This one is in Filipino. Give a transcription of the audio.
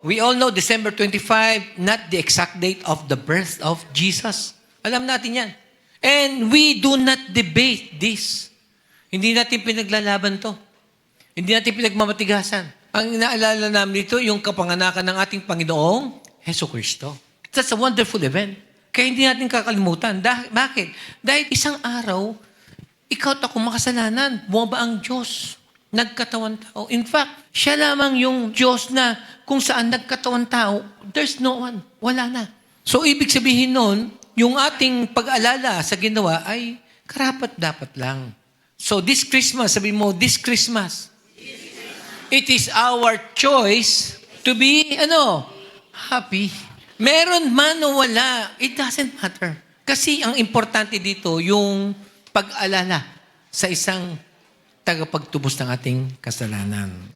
We all know December 25, not the exact date of the birth of Jesus. Alam natin yan. And we do not debate this. Hindi natin pinaglalaban to. Hindi natin pinagmamatigasan. Ang inaalala namin dito, yung kapanganakan ng ating Panginoong Jesucristo. That's a wonderful event. Kaya hindi natin kakalimutan. Bakit? Dahil isang araw, ikaw at ako makasalanan. Bumaba ang Diyos. Nagkatawan tao. In fact, siya lamang yung Diyos na kung saan nagkatawan tao, there's no one. Wala na. So, ibig sabihin nun, yung ating pag-alala sa ginawa ay karapat-dapat lang. So, this Christmas, sabi mo, this Christmas, it is our choice to be, happy. Meron man o wala, it doesn't matter. Kasi ang importante dito, yung pag-alala sa isang tagapagtubos ng ating kasalanan.